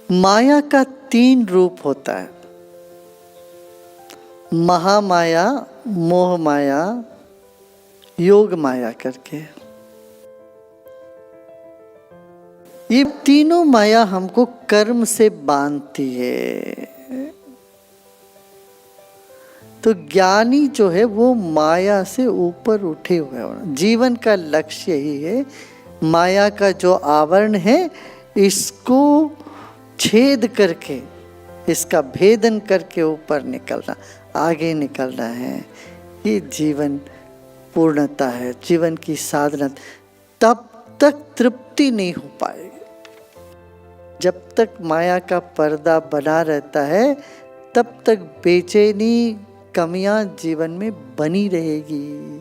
माया का 3 रूप होता है, महामाया, मोह माया, योग माया करके। ये तीनों माया हमको कर्म से बांधती है। तो ज्ञानी जो है वो माया से ऊपर उठे हुए हैं। जीवन का लक्ष्य यही है, माया का जो आवरण है इसको छेद करके, इसका भेदन करके ऊपर निकलना, आगे निकलना है। ये जीवन पूर्णता है, जीवन की साधना। तब तक तृप्ति नहीं हो पाएगी जब तक माया का पर्दा बना रहता है, तब तक बेचैनी, कमियां जीवन में बनी रहेगी।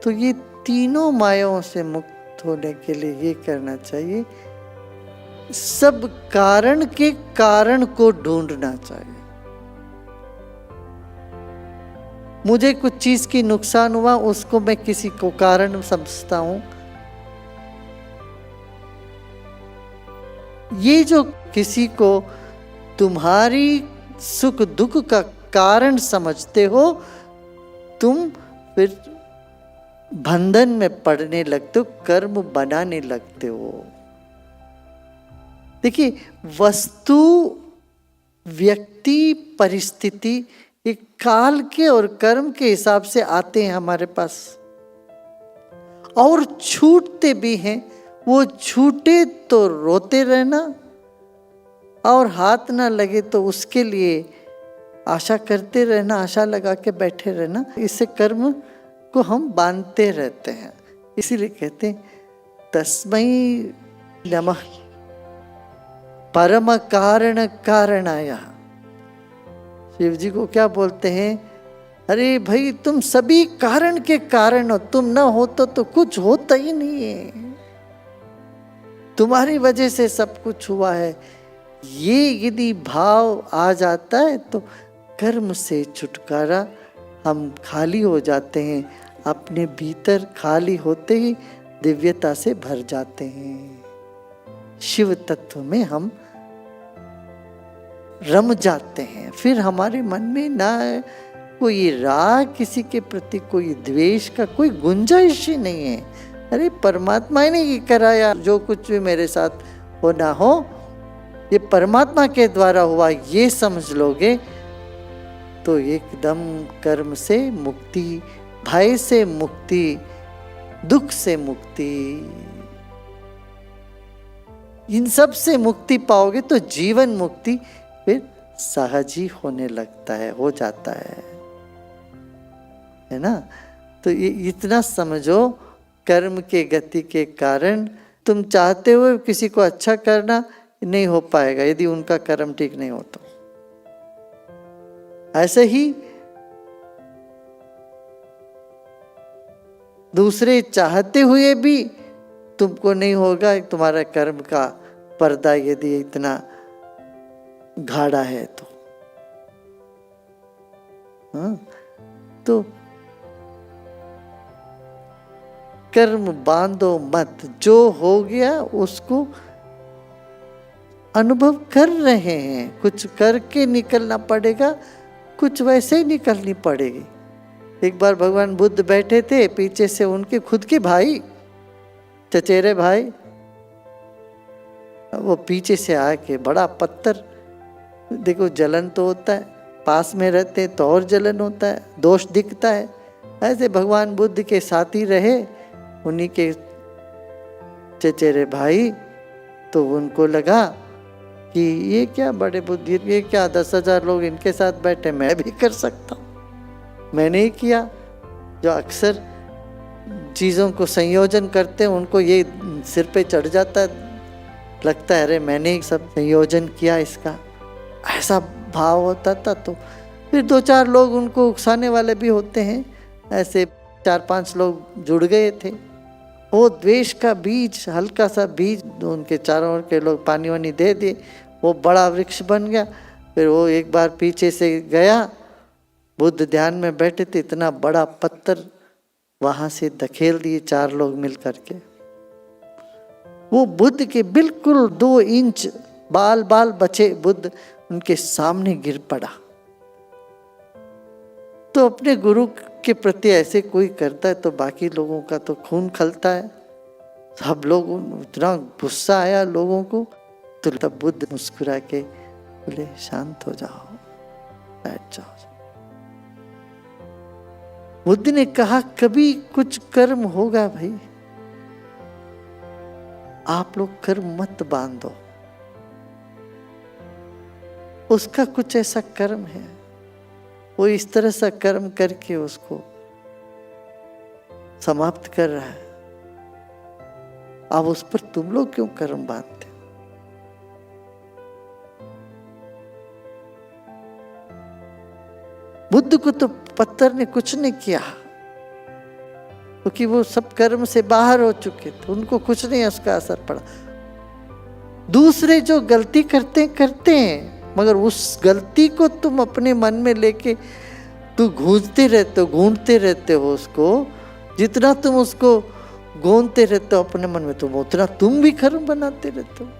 तो ये तीनों मायाओं से मुक्त होने के लिए ये करना चाहिए, सब कारण के कारण को ढूंढना चाहिए। मुझे कुछ चीज की नुकसान हुआ, उसको मैं किसी को कारण समझता हूं। ये जो किसी को तुम्हारी सुख दुख का कारण समझते हो, तुम फिर बंधन में पड़ने लगते हो, कर्म बनाने लगते हो। देखिए, वस्तु, व्यक्ति, परिस्थिति, ये काल के और कर्म के हिसाब से आते हैं हमारे पास, और छूटते भी हैं। वो छूटे तो रोते रहना, और हाथ ना लगे तो उसके लिए आशा करते रहना, आशा लगा के बैठे रहना। इससे कर्म को हम बांधते रहते हैं। इसीलिए कहते हैं तस्मै नमः परम कारण कारणाय। शिव जी को क्या बोलते हैं? अरे भाई, तुम सभी कारण के कारण हो, तुम ना होते तो कुछ होता ही नहीं है, तुम्हारी वजह से सब कुछ हुआ है। ये यदि भाव आ जाता है तो कर्म से छुटकारा, हम खाली हो जाते हैं। अपने भीतर खाली होते ही दिव्यता से भर जाते हैं, शिव तत्व में हम रम जाते हैं। फिर हमारे मन में ना कोई राग किसी के प्रति, कोई द्वेष का कोई गुंजाइश ही नहीं है। अरे परमात्मा ने ये कराया, जो कुछ भी मेरे साथ हो ना हो ये परमात्मा के द्वारा हुआ, ये समझ लोगे तो एकदम कर्म से मुक्ति, भय से मुक्ति, दुख से मुक्ति, इन सब से मुक्ति पाओगे तो जीवन मुक्ति फिर सहज ही होने लगता है, हो जाता है ना। तो ये इतना समझो, कर्म के गति के कारण तुम चाहते हो किसी को अच्छा करना, नहीं हो पाएगा यदि उनका कर्म ठीक नहीं हो तो। ऐसे ही दूसरे चाहते हुए भी तुमको नहीं होगा, तुम्हारा कर्म का पर्दा यदि इतना गाढ़ा है तो। हाँ, तो कर्म बांधो मत, जो हो गया उसको अनुभव कर रहे हैं। कुछ करके निकलना पड़ेगा, कुछ वैसे ही निकलनी पड़ेगी। एक बार भगवान बुद्ध बैठे थे, पीछे से उनके खुद के भाई, चचेरे भाई, वो पीछे से आके बड़ा पत्थर, देखो जलन तो होता है, पास में रहते तो और जलन होता है, दोष दिखता है। ऐसे भगवान बुद्ध के साथी रहे उन्हीं के चचेरे भाई, तो उनको लगा कि ये क्या बड़े बुद्धि, ये क्या 10,000 लोग इनके साथ बैठे, मैं भी कर सकता हूँ। मैंने ही किया। जो अक्सर चीज़ों को संयोजन करते हैं उनको ये सिर पे चढ़ जाता है, लगता है अरे मैंने ही सब संयोजन किया इसका, ऐसा भाव होता था। तो फिर 2-4 लोग उनको उकसाने वाले भी होते हैं, ऐसे 4-5 लोग जुड़ गए थे। वो द्वेष का बीज, हल्का सा बीज, उनके चारों ओर के लोग पानी वानी दे दिए, वो बड़ा वृक्ष बन गया। फिर वो एक बार पीछे से गया, बुद्ध ध्यान में बैठे थे, इतना बड़ा पत्थर वहां से धकेल दिए 4 लोग मिल करके। वो बुद्ध के बिल्कुल 2 इंच बाल बचे, बुद्ध उनके सामने गिर पड़ा। तो अपने गुरु के प्रति ऐसे कोई करता है तो बाकी लोगों का तो खून खलता है। सब लोग, इतना गुस्सा आया लोगों को। तो तब बुद्ध मुस्कुरा के बोले, शांत हो जाओ, बैठ जाओ। बुद्ध ने कहा, कभी कुछ कर्म होगा भाई, आप लोग कर्म मत बांधो। उसका कुछ ऐसा कर्म है, वो इस तरह सा कर्म करके उसको समाप्त कर रहा है। अब उस पर तुम लोग क्यों कर्म बांधते हो? बुद्ध को तो पत्थर ने कुछ नहीं किया, क्योंकि वो सब कर्म से बाहर हो चुके थे, उनको कुछ नहीं उसका असर पड़ा। दूसरे जो गलती करते हैं, मगर उस गलती को तुम अपने मन में लेके तू घूंढते रहते हो उसको। जितना तुम उसको गूंथते रहते हो अपने मन में, तुम उतना तुम भी कर्म बनाते रहते हो।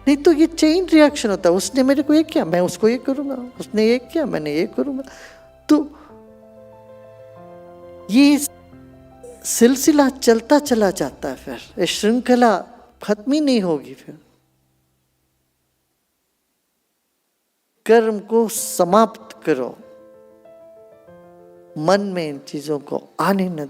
नहीं तो ये चेन रिएक्शन होता है। उसने मेरे को ये किया, मैं उसको ये करूंगा, उसने ये किया, मैंने ये करूंगा। तो ये सिलसिला चलता चला जाता है, फिर ये श्रृंखला खत्म ही नहीं होगी। फिर कर्म को समाप्त करो, मन में इन चीजों को आने न